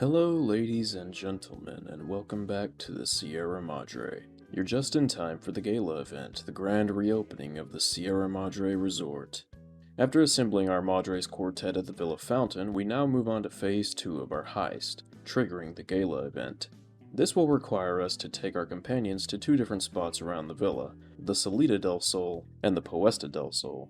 Hello, ladies and gentlemen, and welcome back to the Sierra Madre. You're just in time for the Gala Event, the grand reopening of the Sierra Madre Resort. After assembling our Madres quartet at the Villa Fountain, we now move on to Phase 2 of our heist, triggering the Gala Event. This will require us to take our companions to two different spots around the villa, the Salida del Sol and the Puesta del Sol.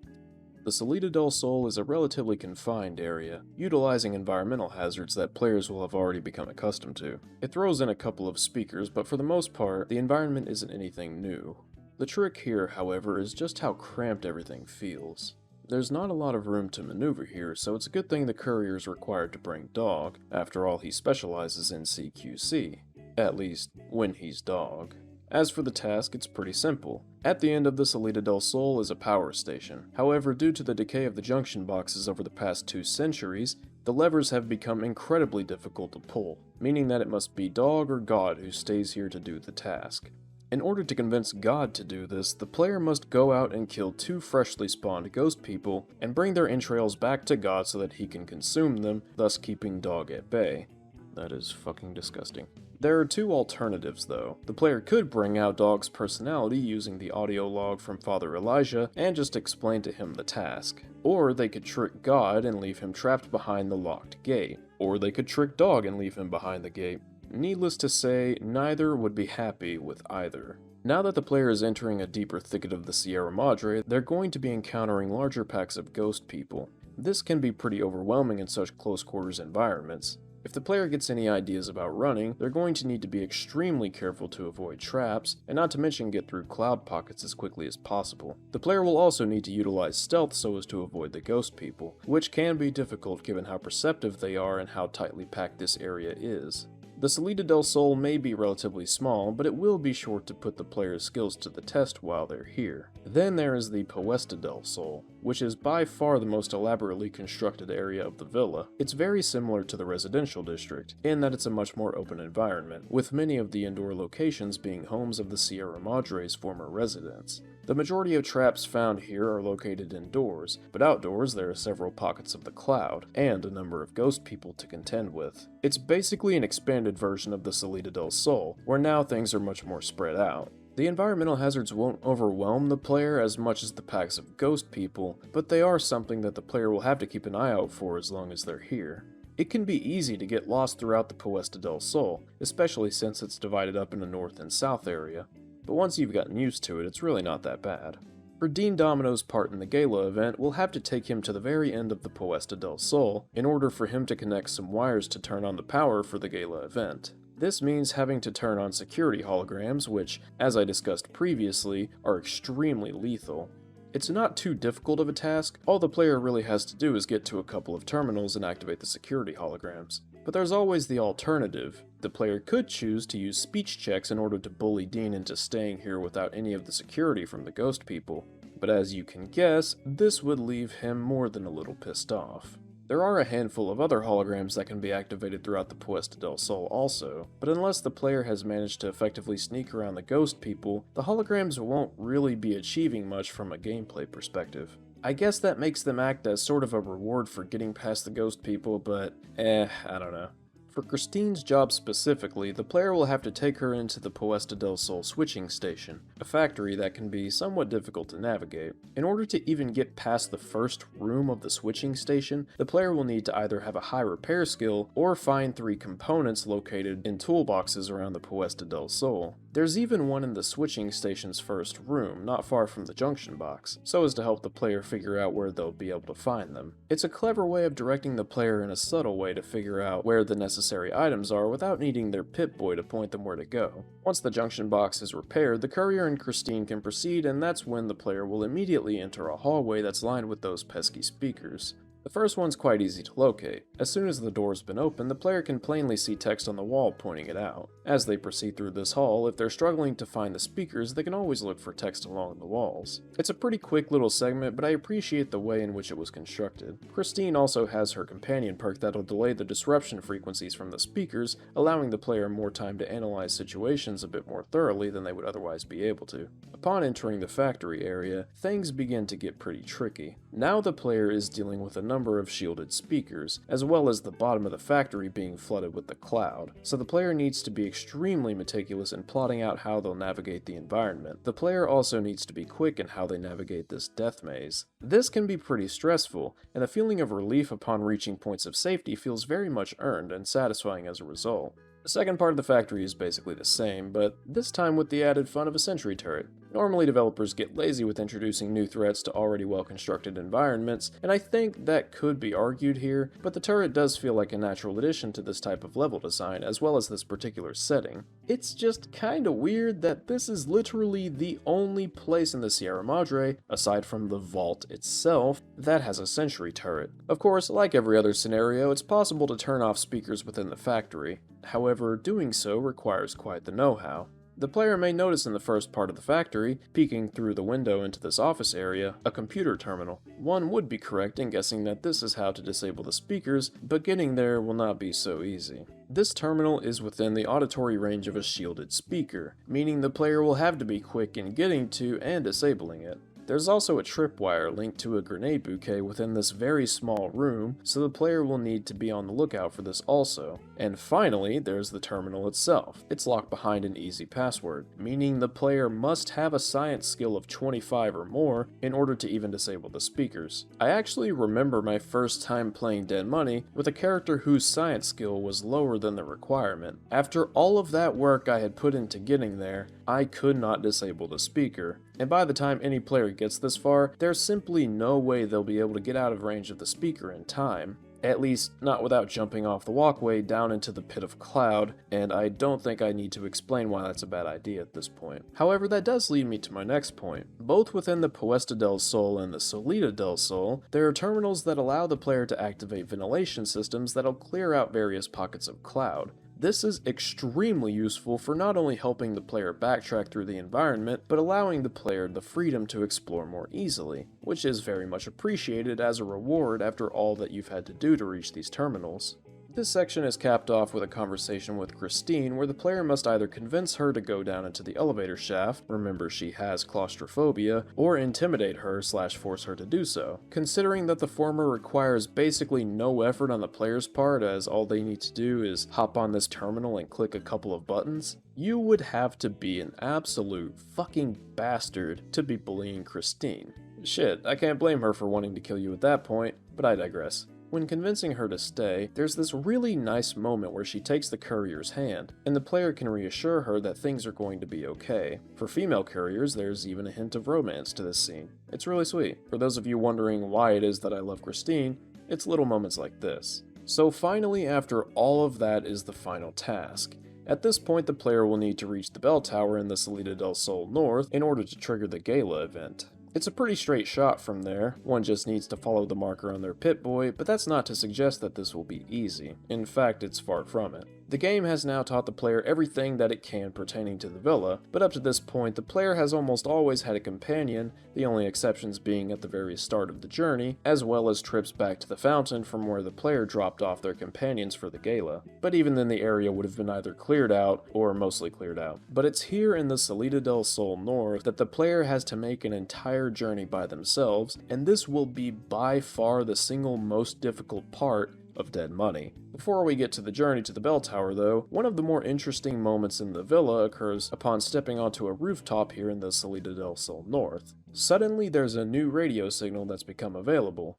The Salida del Sol is a relatively confined area, utilizing environmental hazards that players will have already become accustomed to. It throws in a couple of speakers, but for the most part, the environment isn't anything new. The trick here, however, is just how cramped everything feels. There's not a lot of room to maneuver here, so it's a good thing the courier is required to bring Dog. After all, he specializes in CQC. At least, when he's Dog. As for the task, it's pretty simple. At the end of the Salida del Sol is a power station. However, due to the decay of the junction boxes over the past 2 centuries, the levers have become incredibly difficult to pull, meaning that it must be Dog or God who stays here to do the task. In order to convince God to do this, the player must go out and kill 2 freshly spawned ghost people and bring their entrails back to God so that he can consume them, thus keeping Dog at bay. That is fucking disgusting. There are 2 alternatives though. The player could bring out Dog's personality using the audio log from Father Elijah and just explain to him the task. Or they could trick God and leave him trapped behind the locked gate. Or they could trick Dog and leave him behind the gate. Needless to say, neither would be happy with either. Now that the player is entering a deeper thicket of the Sierra Madre, they're going to be encountering larger packs of ghost people. This can be pretty overwhelming in such close quarters environments. If the player gets any ideas about running, they're going to need to be extremely careful to avoid traps, and not to mention get through cloud pockets as quickly as possible. The player will also need to utilize stealth so as to avoid the ghost people, which can be difficult given how perceptive they are and how tightly packed this area is. The Salida del Sol may be relatively small, but it will be sure to put the player's skills to the test while they're here. Then there is the Puesta del Sol, which is by far the most elaborately constructed area of the villa. It's very similar to the residential district, in that it's a much more open environment, with many of the indoor locations being homes of the Sierra Madre's former residents. The majority of traps found here are located indoors, but outdoors there are several pockets of the cloud, and a number of ghost people to contend with. It's basically an expanded version of the Salida del Sol, where now things are much more spread out. The environmental hazards won't overwhelm the player as much as the packs of ghost people, but they are something that the player will have to keep an eye out for as long as they're here. It can be easy to get lost throughout the Puesta del Sol, especially since it's divided up in a north and south area. But once you've gotten used to it, it's really not that bad. For Dean Domino's part in the Gala event, we'll have to take him to the very end of the Puesta del Sol in order for him to connect some wires to turn on the power for the Gala event. This means having to turn on security holograms, which, as I discussed previously, are extremely lethal. It's not too difficult of a task, all the player really has to do is get to a couple of terminals and activate the security holograms. But there's always the alternative. The player could choose to use speech checks in order to bully Dean into staying here without any of the security from the ghost people. But as you can guess, this would leave him more than a little pissed off. There are a handful of other holograms that can be activated throughout the Puesta del Sol also, but unless the player has managed to effectively sneak around the ghost people, the holograms won't really be achieving much from a gameplay perspective. I guess that makes them act as sort of a reward for getting past the ghost people, but I don't know. For Christine's job specifically, the player will have to take her into the Puesta del Sol switching station, a factory that can be somewhat difficult to navigate. In order to even get past the first room of the switching station, the player will need to either have a high repair skill or find 3 components located in toolboxes around the Puesta del Sol. There's even one in the switching station's first room, not far from the junction box, so as to help the player figure out where they'll be able to find them. It's a clever way of directing the player in a subtle way to figure out where the necessary items are without needing their Pip-Boy to point them where to go. Once the junction box is repaired, the courier and Christine can proceed, and that's when the player will immediately enter a hallway that's lined with those pesky speakers. The first one's quite easy to locate. As soon as the door's been opened, the player can plainly see text on the wall pointing it out. As they proceed through this hall, if they're struggling to find the speakers, they can always look for text along the walls. It's a pretty quick little segment, but I appreciate the way in which it was constructed. Christine also has her companion perk that'll delay the disruption frequencies from the speakers, allowing the player more time to analyze situations a bit more thoroughly than they would otherwise be able to. Upon entering the factory area, things begin to get pretty tricky. Now the player is dealing with a number of shielded speakers, as well as the bottom of the factory being flooded with the cloud, so the player needs to be extremely meticulous in plotting out how they'll navigate the environment. The player also needs to be quick in how they navigate this death maze. This can be pretty stressful, and the feeling of relief upon reaching points of safety feels very much earned and satisfying as a result. The second part of the factory is basically the same, but this time with the added fun of a sentry turret. Normally developers get lazy with introducing new threats to already well-constructed environments, and I think that could be argued here, but the turret does feel like a natural addition to this type of level design, as well as this particular setting. It's just kinda weird that this is literally the only place in the Sierra Madre, aside from the vault itself, that has a sentry turret. Of course, like every other scenario, it's possible to turn off speakers within the factory. However, doing so requires quite the know-how. The player may notice in the first part of the factory, peeking through the window into this office area, a computer terminal. One would be correct in guessing that this is how to disable the speakers, but getting there will not be so easy. This terminal is within the auditory range of a shielded speaker, meaning the player will have to be quick in getting to and disabling it. There's also a tripwire linked to a grenade bouquet within this very small room, so the player will need to be on the lookout for this also. And finally, there's the terminal itself. It's locked behind an easy password, meaning the player must have a science skill of 25 or more in order to even disable the speakers. I actually remember my first time playing Dead Money with a character whose science skill was lower than the requirement. After all of that work I had put into getting there, I could not disable the speaker. And by the time any player gets this far, there's simply no way they'll be able to get out of range of the speaker in time. At least, not without jumping off the walkway down into the pit of cloud, and I don't think I need to explain why that's a bad idea at this point. However, that does lead me to my next point. Both within the Puesta del Sol and the Salida del Sol, there are terminals that allow the player to activate ventilation systems that'll clear out various pockets of cloud. This is extremely useful for not only helping the player backtrack through the environment, but allowing the player the freedom to explore more easily, which is very much appreciated as a reward after all that you've had to do to reach these terminals. This section is capped off with a conversation with Christine where the player must either convince her to go down into the elevator shaft, remember she has claustrophobia, or intimidate her / force her to do so. Considering that the former requires basically no effort on the player's part as all they need to do is hop on this terminal and click a couple of buttons, you would have to be an absolute fucking bastard to be bullying Christine. Shit, I can't blame her for wanting to kill you at that point, but I digress. When convincing her to stay, there's this really nice moment where she takes the courier's hand, and the player can reassure her that things are going to be okay. For female couriers, there's even a hint of romance to this scene. It's really sweet. For those of you wondering why it is that I love Christine, it's little moments like this. So finally, after all of that is the final task. At this point, the player will need to reach the bell tower in the Salida del Sol North in order to trigger the Gala event. It's a pretty straight shot from there, one just needs to follow the marker on their Pip-Boy, but that's not to suggest that this will be easy. In fact, it's far from it. The game has now taught the player everything that it can pertaining to the villa, but up to this point the player has almost always had a companion, the only exceptions being at the very start of the journey, as well as trips back to the fountain from where the player dropped off their companions for the gala. But even then the area would have been either cleared out, or mostly cleared out. But it's here in the Salida del Sol North that the player has to make an entire journey by themselves, and this will be by far the single most difficult part of Dead Money. Before we get to the journey to the bell tower though, one of the more interesting moments in the villa occurs upon stepping onto a rooftop here in the Salida del Sol North. Suddenly there's a new radio signal that's become available.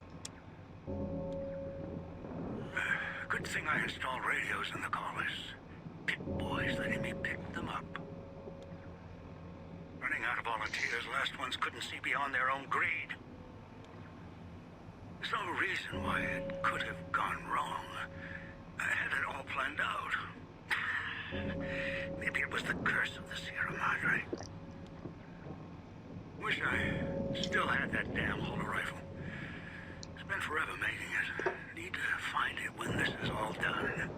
Good thing I installed radios in the collars. Pip-Boys letting me pick them up. Running out of volunteers, last ones couldn't see beyond their own greed. There's no reason why it could have gone wrong. I had it all planned out. Maybe it was the curse of the Sierra Madre. Wish I still had that damn hollow rifle. Spent forever making it. Need to find it when this is all done.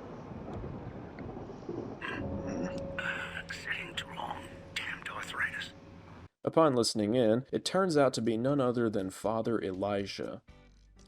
Sitting too long. Damned arthritis. Upon listening in, it turns out to be none other than Father Elijah.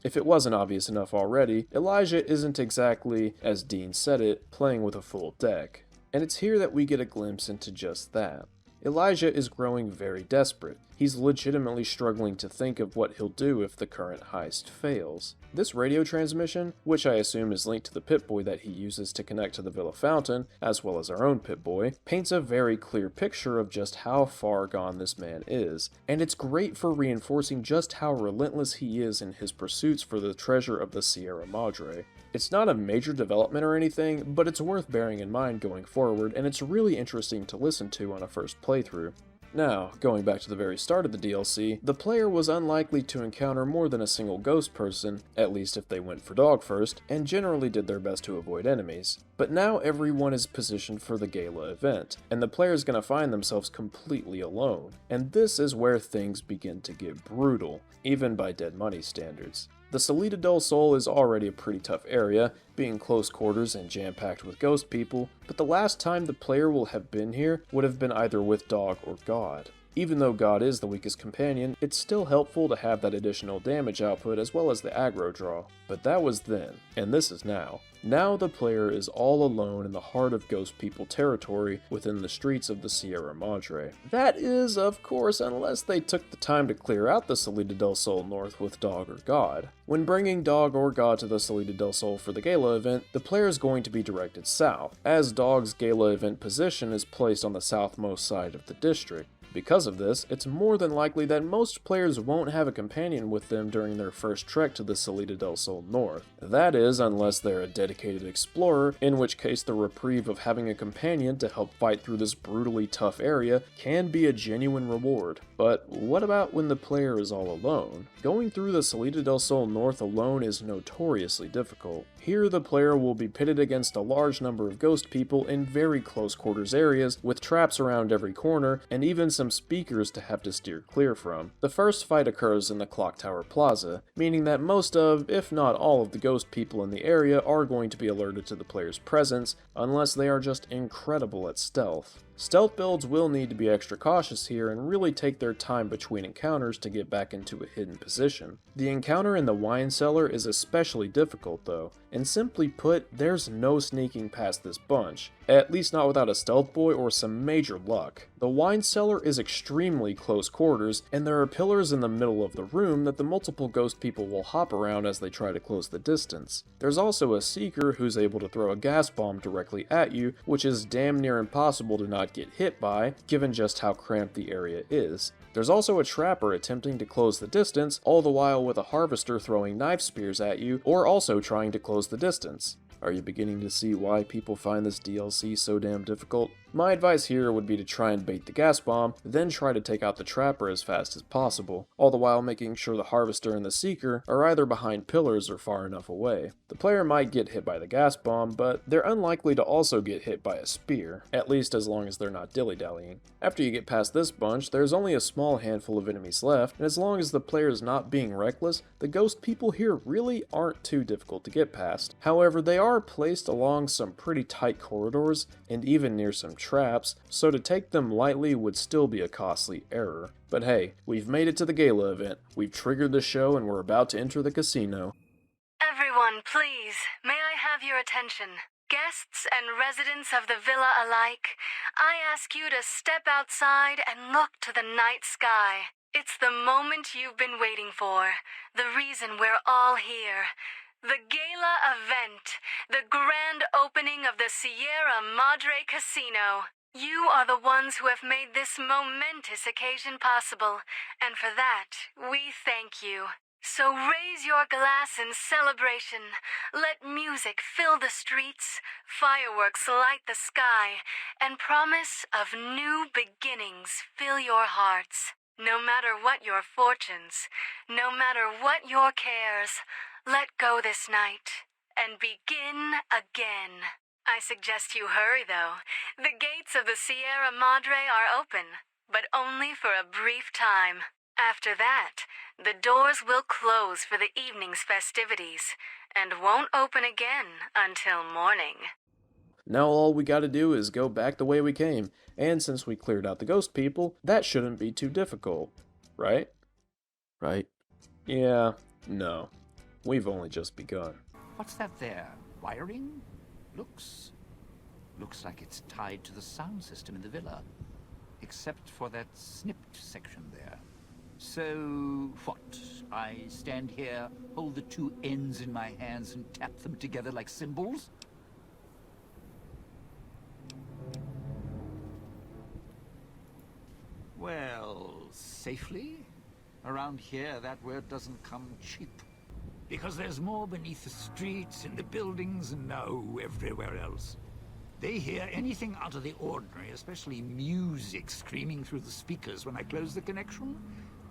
If it wasn't obvious enough already, Elijah isn't exactly, as Dean said it, playing with a full deck. And it's here that we get a glimpse into just that. Elijah is growing very desperate. He's legitimately struggling to think of what he'll do if the current heist fails. This radio transmission, which I assume is linked to the Pip-Boy that he uses to connect to the Villa Fountain, as well as our own Pip-Boy, paints a very clear picture of just how far gone this man is, and it's great for reinforcing just how relentless he is in his pursuits for the treasure of the Sierra Madre. It's not a major development or anything, but it's worth bearing in mind going forward, and it's really interesting to listen to on a first playthrough. Now, going back to the very start of the DLC, the player was unlikely to encounter more than a single ghost person, at least if they went for dog first, and generally did their best to avoid enemies. But now everyone is positioned for the Gala event, and the player is going to find themselves completely alone. And this is where things begin to get brutal, even by Dead Money standards. The Salida del Sol is already a pretty tough area, being close quarters and jam-packed with ghost people, but the last time the player will have been here would have been either with Dog or God. Even though God is the weakest companion, it's still helpful to have that additional damage output as well as the aggro draw. But that was then, and this is now. Now the player is all alone in the heart of Ghost People territory within the streets of the Sierra Madre. That is, of course, unless they took the time to clear out the Salida del Sol north with Dog or God. When bringing Dog or God to the Salida del Sol for the Gala event, the player is going to be directed south, as Dog's Gala event position is placed on the southmost side of the district. Because of this, it's more than likely that most players won't have a companion with them during their first trek to the Salida del Sol north. That is, unless they're a dedicated explorer, in which case the reprieve of having a companion to help fight through this brutally tough area can be a genuine reward. But what about when the player is all alone? Going through the Salida del Sol north alone is notoriously difficult. Here the player will be pitted against a large number of ghost people in very close quarters areas, with traps around every corner, and even some speakers to have to steer clear from. The first fight occurs in the Clock Tower Plaza, meaning that most of, if not all of the ghost people in the area are going to be alerted to the player's presence, unless they are just incredible at stealth. Stealth builds will need to be extra cautious here and really take their time between encounters to get back into a hidden position. The encounter in the wine cellar is especially difficult though, and simply put, there's no sneaking past this bunch, at least not without a stealth boy or some major luck. The wine cellar is extremely close quarters, and there are pillars in the middle of the room that the multiple ghost people will hop around as they try to close the distance. There's also a seeker who's able to throw a gas bomb directly at you, which is damn near impossible to not get hit by, given just how cramped the area is. There's also a trapper attempting to close the distance, all the while with a harvester throwing knife spears at you, or also trying to close the distance. Are you beginning to see why people find this DLC so damn difficult? My advice here would be to try and bait the gas bomb, then try to take out the trapper as fast as possible, all the while making sure the harvester and the seeker are either behind pillars or far enough away. The player might get hit by the gas bomb, but they're unlikely to also get hit by a spear, at least as long as they're not dilly-dallying. After you get past this bunch, there's only a small handful of enemies left, and as long as the player is not being reckless, the ghost people here really aren't too difficult to get past. However, they are placed along some pretty tight corridors, and even near some traps, so to take them lightly would still be a costly error. But hey, we've made it to the Gala event, we've triggered the show, and we're about to enter the casino. Everyone, please, may I have your attention? Guests and residents of the villa alike, I ask you to step outside and look to the night sky. It's the moment you've been waiting for, the reason we're all here. The Gala Event, the grand opening of the Sierra Madre Casino. You are the ones who have made this momentous occasion possible, and for that, we thank you. So raise your glass in celebration. Let music fill the streets, fireworks light the sky, and promise of new beginnings fill your hearts. No matter what your fortunes, no matter what your cares, let go this night and begin again. I suggest you hurry, though. The gates of the Sierra Madre are open, but only for a brief time. After that, the doors will close for the evening's festivities and won't open again until morning. Now all we gotta do is go back the way we came, and since we cleared out the ghost people, that shouldn't be too difficult. Right? Right? Yeah, no. We've only just begun. What's that there? Wiring? Looks like it's tied to the sound system in the villa. except for that snipped section there. So, what? I stand here, hold the two ends in my hands and tap them together like cymbals? Well, safely? Around here, that word doesn't come cheap. Because there's more beneath the streets, in the buildings, and no, everywhere else. They hear anything out of the ordinary, especially music screaming through the speakers when I close the connection.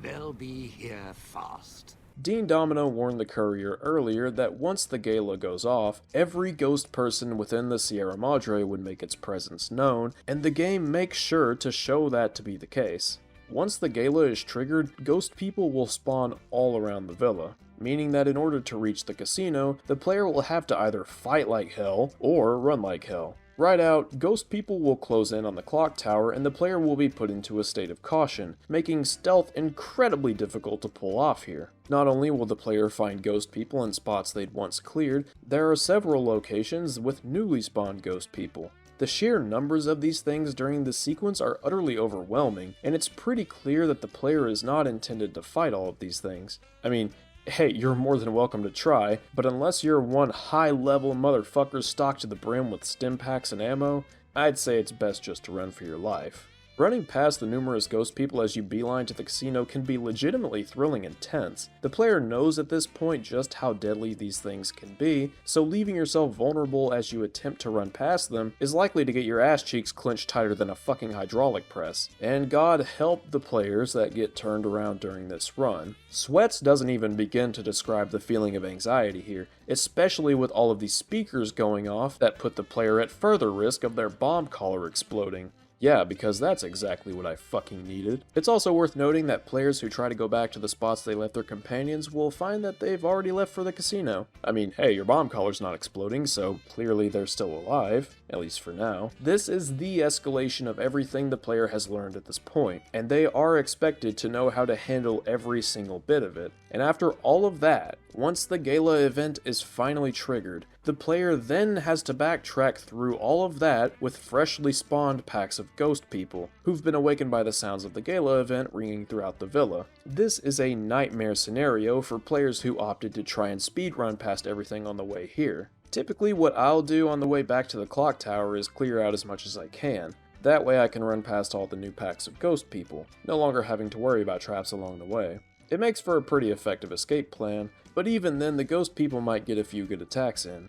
They'll be here fast. Dean Domino warned the courier earlier that once the gala goes off, every ghost person within the Sierra Madre would make its presence known, and the game makes sure to show that to be the case. Once the gala is triggered, ghost people will spawn all around the villa, meaning that in order to reach the casino, the player will have to either fight like hell or run like hell. Right out, ghost people will close in on the clock tower and the player will be put into a state of caution, making stealth incredibly difficult to pull off here. Not only will the player find ghost people in spots they'd once cleared, there are several locations with newly spawned ghost people. The sheer numbers of these things during this sequence are utterly overwhelming, and it's pretty clear that the player is not intended to fight all of these things. I mean, hey, you're more than welcome to try, but unless you're one high-level motherfucker stocked to the brim with stim packs and ammo, I'd say it's best just to run for your life. Running past the numerous ghost people as you beeline to the casino can be legitimately thrilling and tense. The player knows at this point just how deadly these things can be, so leaving yourself vulnerable as you attempt to run past them is likely to get your ass cheeks clenched tighter than a fucking hydraulic press. And God help the players that get turned around during this run. Sweats doesn't even begin to describe the feeling of anxiety here, especially with all of these speakers going off that put the player at further risk of their bomb collar exploding. Yeah, because that's exactly what I fucking needed. It's also worth noting that players who try to go back to the spots they left their companions will find that they've already left for the casino. I mean, hey, your bomb collar's not exploding, so clearly they're still alive, at least for now. This is the escalation of everything the player has learned at this point, and they are expected to know how to handle every single bit of it. And after all of that, once the gala event is finally triggered, the player then has to backtrack through all of that with freshly spawned packs of ghost people, who've been awakened by the sounds of the gala event ringing throughout the villa. This is a nightmare scenario for players who opted to try and speedrun past everything on the way here. Typically what I'll do on the way back to the clock tower is clear out as much as I can. That way I can run past all the new packs of ghost people, no longer having to worry about traps along the way. It makes for a pretty effective escape plan, but even then the ghost people might get a few good attacks in.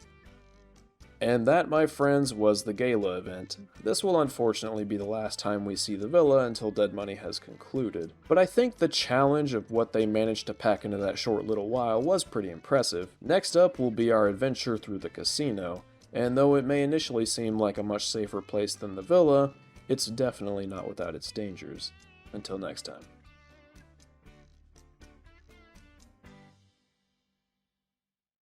And that, my friends, was the gala event. This will unfortunately be the last time we see the villa until Dead Money has concluded. But I think the challenge of what they managed to pack into that short little while was pretty impressive. Next up will be our adventure through the casino, and though it may initially seem like a much safer place than the villa, it's definitely not without its dangers. Until next time.